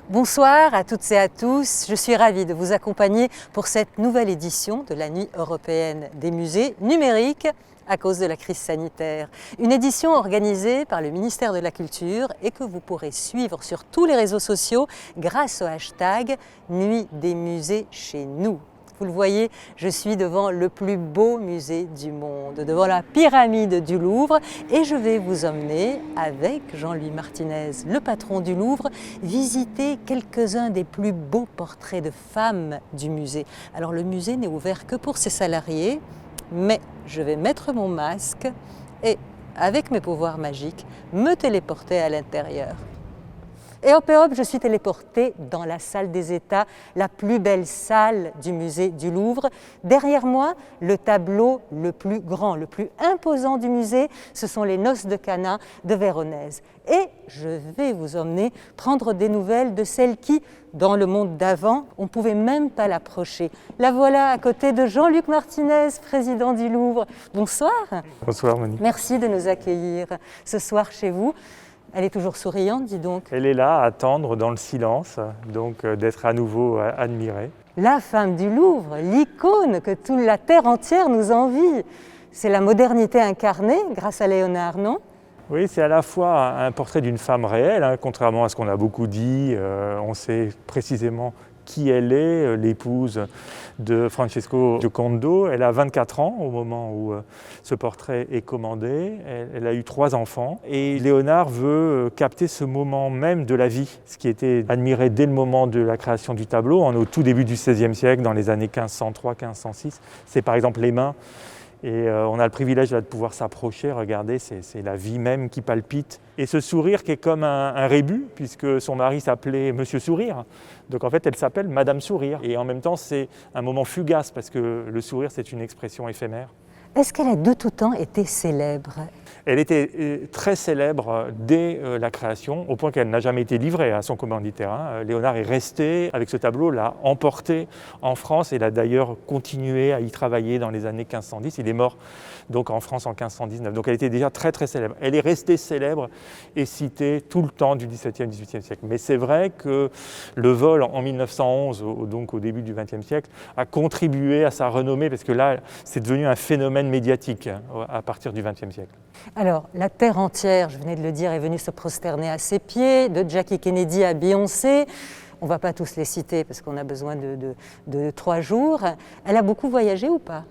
Bonsoir à toutes et à tous, je suis ravie de vous accompagner pour cette nouvelle édition de la Nuit européenne des musées numériques à cause de la crise sanitaire. Une édition organisée par le ministère de la Culture et que vous pourrez suivre sur tous les réseaux sociaux grâce au hashtag Nuit des musées chez nous. Vous le voyez, je suis devant le plus beau musée du monde, devant la pyramide du Louvre, et je vais vous emmener, avec Jean-Louis Martinez, le patron du Louvre, visiter quelques-uns des plus beaux portraits de femmes du musée. Alors le musée n'est ouvert que pour ses salariés, mais je vais mettre mon masque et, avec mes pouvoirs magiques, me téléporter à l'intérieur. Et hop, je suis téléportée dans la salle des États, la plus belle salle du musée du Louvre. Derrière moi, le tableau le plus grand, le plus imposant du musée, ce sont les Noces de Cana de Véronèse. Et je vais vous emmener prendre des nouvelles de celle qui, dans le monde d'avant, on ne pouvait même pas l'approcher. La voilà à côté de Jean-Luc Martinez, président du Louvre. Bonsoir. Bonsoir Monique. Merci de nous accueillir ce soir chez vous. Elle est toujours souriante, dis donc. Elle est là à attendre dans le silence, donc d'être à nouveau admirée. La femme du Louvre, l'icône que toute la terre entière nous envie. C'est la modernité incarnée grâce à Léonard, non ? Oui, c'est à la fois un portrait d'une femme réelle, contrairement à ce qu'on a beaucoup dit. On sait précisément qui elle est, l'épouse de Francesco Giocondo. Elle a 24 ans au moment où ce portrait est commandé. Elle a eu 3 enfants. Et Léonard veut capter ce moment même de la vie, ce qui était admiré dès le moment de la création du tableau, au tout début du XVIe siècle, dans les années 1503-1506. C'est par exemple les mains. Et on a le privilège là, de pouvoir s'approcher, regardez, c'est la vie même qui palpite. Et ce sourire qui est comme un rébut, puisque son mari s'appelait Monsieur Sourire. Donc en fait, elle s'appelle Madame Sourire. Et en même temps, c'est un moment fugace, parce que le sourire, c'est une expression éphémère. Est-ce qu'elle a de tout temps été célèbre ? Elle était très célèbre dès la création, au point qu'elle n'a jamais été livrée à son commanditaire. Léonard est resté avec ce tableau, l'a emporté en France et l'a d'ailleurs continué à y travailler dans les années 1510. Il est mort donc en France en 1519. Donc elle était déjà très très célèbre. Elle est restée célèbre et citée tout le temps du XVIIe, XVIIIe siècle. Mais c'est vrai que le vol en 1911, donc au début du XXe siècle, a contribué à sa renommée parce que là, c'est devenu un phénomène médiatique à partir du XXe siècle. Alors, la terre entière, je venais de le dire, est venue se prosterner à ses pieds, de Jackie Kennedy à Beyoncé. On ne va pas tous les citer parce qu'on a besoin de 3 jours. Elle a beaucoup voyagé ou pas ?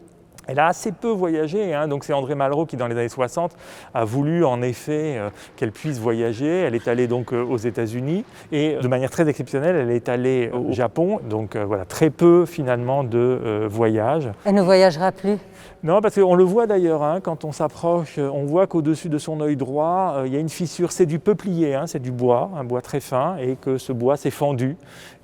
Elle a assez peu voyagé, donc c'est André Malraux qui, dans les années 60, a voulu en effet qu'elle puisse voyager. Elle est allée donc aux États-Unis et de manière très exceptionnelle, elle est allée au Japon. Donc voilà, très peu finalement de voyages. Elle ne voyagera plus ? Non, parce qu'on le voit d'ailleurs, quand on s'approche, on voit qu'au-dessus de son œil droit, il y a une fissure. C'est du peuplier, c'est du bois, un bois très fin, et que ce bois s'est fendu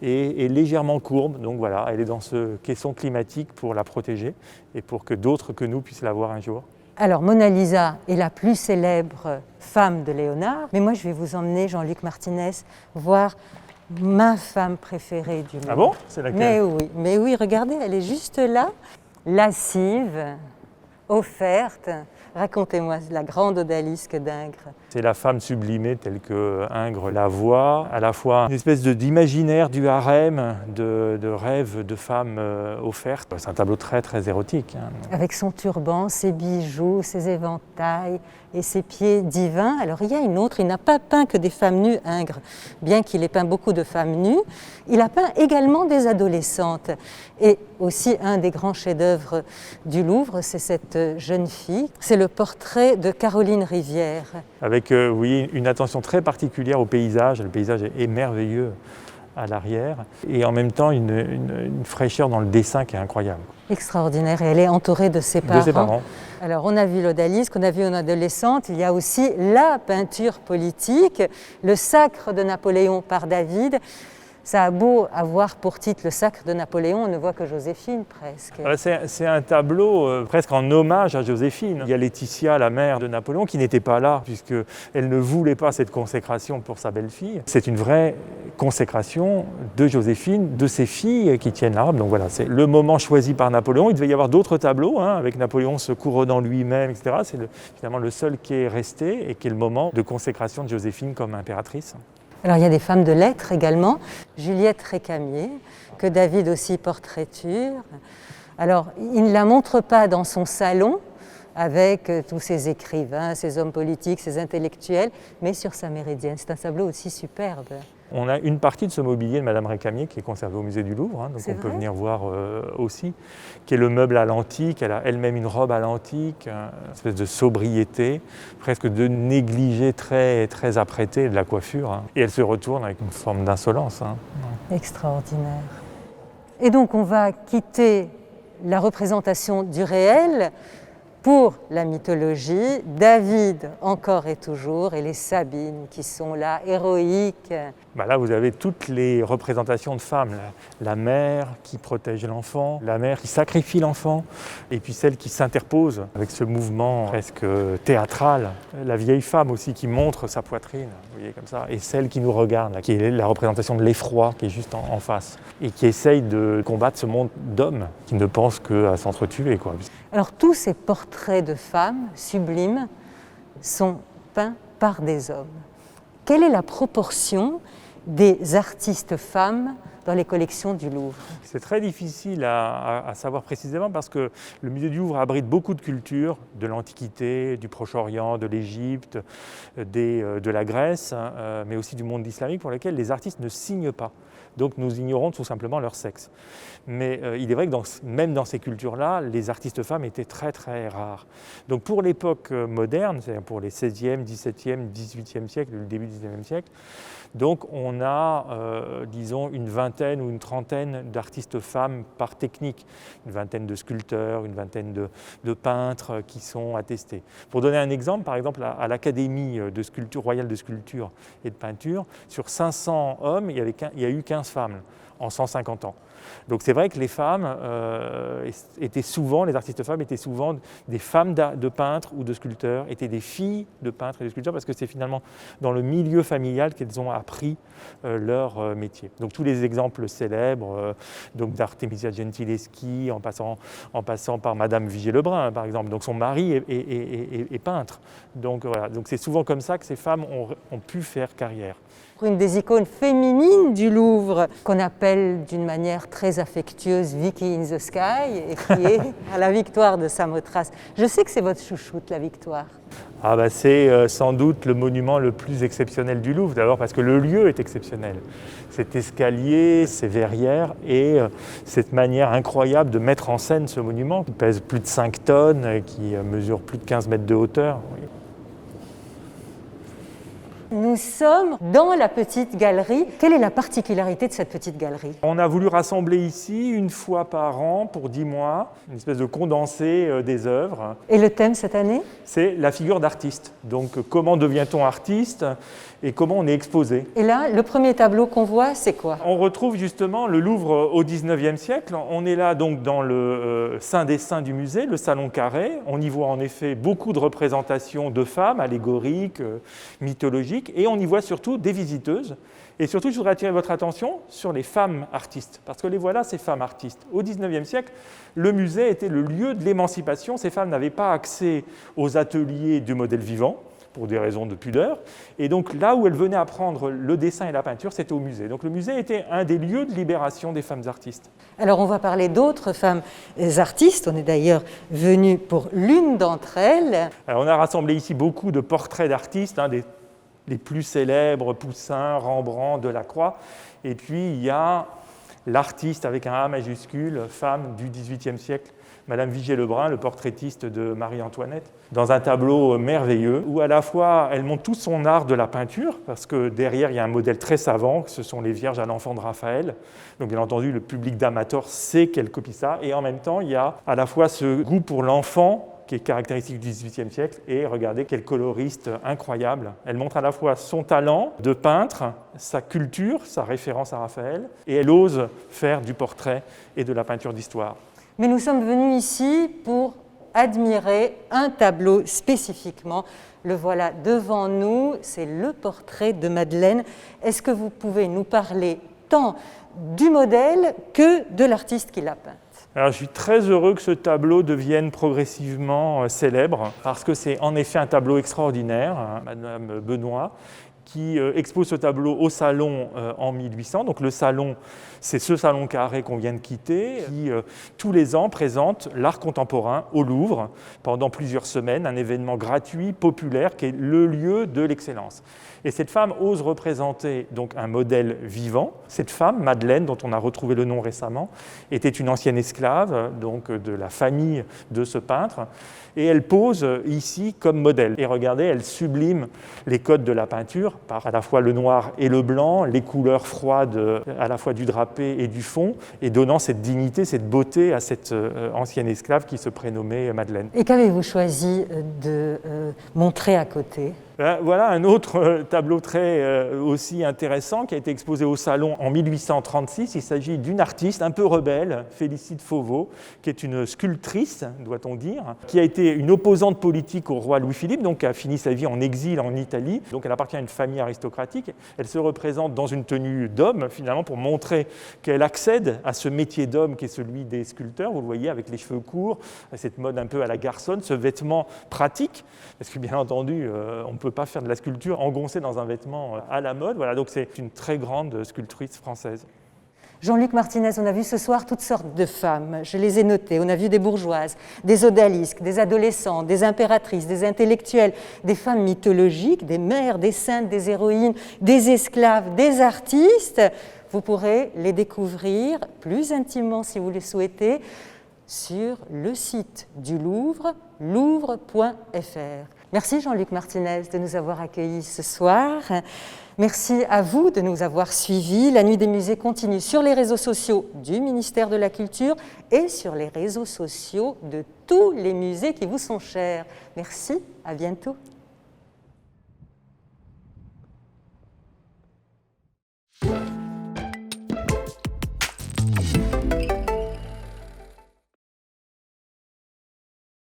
et est légèrement courbe. Donc voilà, elle est dans ce caisson climatique pour la protéger et pour que d'autres que nous puissent la voir un jour. Alors, Mona Lisa est la plus célèbre femme de Léonard, mais moi je vais vous emmener, Jean-Luc Martinez, voir ma femme préférée du monde. Ah bon ? C'est laquelle ? Mais oui, regardez, elle est juste là, lascive, offerte. Racontez-moi la grande odalisque d'Ingres. C'est la femme sublimée telle que Ingres la voit, à la fois une espèce d'imaginaire du harem, de rêve de femme offerte. C'est un tableau très très érotique. Avec son turban, ses bijoux, ses éventails et ses pieds divins. Alors il y a une autre, il n'a pas peint que des femmes nues, Ingres, bien qu'il ait peint beaucoup de femmes nues. Il a peint également des adolescentes. Et aussi un des grands chefs-d'œuvre du Louvre, c'est cette jeune fille. C'est le portrait de Caroline Rivière. Avec une attention très particulière au paysage. Le paysage est merveilleux à l'arrière. Et en même temps, une fraîcheur dans le dessin qui est incroyable. Extraordinaire. Et elle est entourée de ses parents. De ses parents. Alors, on a vu l'odalisque, on a vu une adolescente. Il y a aussi la peinture politique, le Sacre de Napoléon par David. Ça a beau avoir pour titre le Sacre de Napoléon, on ne voit que Joséphine presque. C'est un tableau presque en hommage à Joséphine. Il y a Laetitia, la mère de Napoléon, qui n'était pas là, puisqu'elle ne voulait pas cette consécration pour sa belle-fille. C'est une vraie consécration de Joséphine, de ses filles qui tiennent l'arbre. Donc voilà, c'est le moment choisi par Napoléon. Il devait y avoir d'autres tableaux, avec Napoléon se couronnant lui-même, etc. C'est finalement le seul qui est resté et qui est le moment de consécration de Joséphine comme impératrice. Alors il y a des femmes de lettres également, Juliette Récamier, que David aussi portraiture. Alors il ne la montre pas dans son salon avec tous ses écrivains, ses hommes politiques, ses intellectuels, mais sur sa méridienne. C'est un tableau aussi superbe. On a une partie de ce mobilier de Madame Récamier qui est conservée au musée du Louvre, donc on peut venir voir aussi, qui est le meuble à l'antique. Elle a elle-même une robe à l'antique, une espèce de sobriété, presque de négligé très, très apprêté de la coiffure. Et elle se retourne avec une forme d'insolence. Extraordinaire. Et donc on va quitter la représentation du réel pour la mythologie, David encore et toujours, et les Sabines qui sont là, héroïques. Là, vous avez toutes les représentations de femmes. La mère qui protège l'enfant, la mère qui sacrifie l'enfant, et puis celle qui s'interpose avec ce mouvement presque théâtral. La vieille femme aussi qui montre sa poitrine, vous voyez, comme ça, et celle qui nous regarde, là, qui est la représentation de l'effroi qui est juste en face, et qui essaye de combattre ce monde d'hommes qui ne pensent qu'à s'entretuer, quoi. Alors tous ces portraits de femmes sublimes sont peints par des hommes. Quelle est la proportion des artistes femmes dans les collections du Louvre? C'est très difficile à savoir précisément parce que le musée du Louvre abrite beaucoup de cultures, de l'Antiquité, du Proche-Orient, de l'Égypte, de la Grèce, mais aussi du monde islamique pour lesquels les artistes ne signent pas. Donc nous ignorons tout simplement leur sexe. Mais il est vrai que même dans ces cultures-là, les artistes femmes étaient très très rares. Donc pour l'époque moderne, c'est-à-dire pour les 16e, 17e, 18e siècle, le début du 19e siècle, donc on a, disons, une vingtaine ou une trentaine d'artistes femmes par technique, une vingtaine de sculpteurs, une vingtaine de peintres qui sont attestés. Pour donner un exemple, par exemple, à l'Académie de sculpture, royale de sculpture et de peinture, sur 500 hommes, il y a eu 15 femmes en 150 ans. Donc c'est vrai que les femmes étaient souvent, les artistes femmes étaient souvent des femmes de peintres ou de sculpteurs, étaient des filles de peintres et de sculpteurs parce que c'est finalement dans le milieu familial qu'elles ont appris leur métier. Donc tous les exemples célèbres donc d'Artemisia Gentileschi en passant par Madame Vigée-Lebrun par exemple. Donc son mari est peintre. Donc voilà, donc c'est souvent comme ça que ces femmes ont pu faire carrière. Une des icônes féminines du Louvre, qu'on appelle d'une manière très affectueuse Vicky in the Sky, et qui est à la Victoire de Samothrace. Je sais que c'est votre chouchoute, la Victoire. C'est sans doute le monument le plus exceptionnel du Louvre, d'abord parce que le lieu est exceptionnel. Cet escalier, ces verrières et cette manière incroyable de mettre en scène ce monument qui pèse plus de 5 tonnes, qui mesure plus de 15 mètres de hauteur. Oui. Nous sommes dans la petite galerie. Quelle est la particularité de cette petite galerie? On a voulu rassembler ici, une fois par an, pour 10 mois, une espèce de condensé des œuvres. Et le thème cette année? C'est la figure d'artiste. Donc comment devient-on artiste et comment on est exposé. Et là, le premier tableau qu'on voit, c'est quoi? On retrouve justement le Louvre au XIXe siècle. On est là donc dans le Saint des Saints du musée, le salon carré. On y voit en effet beaucoup de représentations de femmes allégoriques, mythologiques, et on y voit surtout des visiteuses. Et surtout, je voudrais attirer votre attention sur les femmes artistes, parce que les voilà, ces femmes artistes. Au XIXe siècle, le musée était le lieu de l'émancipation. Ces femmes n'avaient pas accès aux ateliers du modèle vivant, pour des raisons de pudeur. Et donc là où elles venaient apprendre le dessin et la peinture, c'était au musée. Donc le musée était un des lieux de libération des femmes artistes. Alors on va parler d'autres femmes artistes. On est d'ailleurs venu pour l'une d'entre elles. Alors, on a rassemblé ici beaucoup de portraits d'artistes, les plus célèbres, Poussin, Rembrandt, Delacroix. Et puis il y a l'artiste avec un A majuscule, femme du XVIIIe siècle, Madame Vigée-Lebrun, le portraitiste de Marie-Antoinette, dans un tableau merveilleux où à la fois elle montre tout son art de la peinture, parce que derrière il y a un modèle très savant, ce sont les Vierges à l'enfant de Raphaël. Donc bien entendu le public d'amateurs sait qu'elle copie ça, et en même temps il y a à la fois ce goût pour l'enfant qui est caractéristique du XVIIIe siècle, et regardez quelle coloriste incroyable. Elle montre à la fois son talent de peintre, sa culture, sa référence à Raphaël, et elle ose faire du portrait et de la peinture d'histoire. Mais nous sommes venus ici pour admirer un tableau spécifiquement. Le voilà devant nous, c'est le portrait de Madeleine. Est-ce que vous pouvez nous parler tant du modèle que de l'artiste qui l'a peint? Alors, je suis très heureux que ce tableau devienne progressivement célèbre, parce que c'est en effet un tableau extraordinaire, Madame Benoît, qui expose ce tableau au Salon en 1800. Donc le Salon, c'est ce salon carré qu'on vient de quitter, qui tous les ans présente l'art contemporain au Louvre pendant plusieurs semaines, un événement gratuit, populaire, qui est le lieu de l'excellence. Et cette femme ose représenter donc un modèle vivant. Cette femme, Madeleine, dont on a retrouvé le nom récemment, était une ancienne esclave donc de la famille de ce peintre. Et elle pose ici comme modèle. Et regardez, elle sublime les codes de la peinture par à la fois le noir et le blanc, les couleurs froides à la fois du drapé et du fond, et donnant cette dignité, cette beauté à cette ancienne esclave qui se prénommait Madeleine. Et qu'avez-vous choisi de montrer à côté ? Voilà un autre tableau très aussi intéressant qui a été exposé au Salon en 1836. Il s'agit d'une artiste un peu rebelle, Félicite Fauveau, qui est une sculptrice, doit-on dire, qui a été une opposante politique au roi Louis-Philippe, donc qui a fini sa vie en exil en Italie. Donc elle appartient à une famille aristocratique. Elle se représente dans une tenue d'homme, finalement, pour montrer qu'elle accède à ce métier d'homme qui est celui des sculpteurs. Vous le voyez, avec les cheveux courts, cette mode un peu à la garçonne, ce vêtement pratique, parce que bien entendu, on ne peut pas faire de la sculpture engoncée dans un vêtement à la mode. Voilà, donc c'est une très grande sculptrice française. Jean-Luc Martinez, on a vu ce soir toutes sortes de femmes, je les ai notées. On a vu des bourgeoises, des odalisques, des adolescentes, des impératrices, des intellectuelles, des femmes mythologiques, des mères, des saintes, des héroïnes, des esclaves, des artistes. Vous pourrez les découvrir plus intimement si vous le souhaitez sur le site du Louvre, louvre.fr. Merci Jean-Luc Martinez de nous avoir accueillis ce soir. Merci à vous de nous avoir suivis. La Nuit des musées continue sur les réseaux sociaux du ministère de la Culture et sur les réseaux sociaux de tous les musées qui vous sont chers. Merci, à bientôt.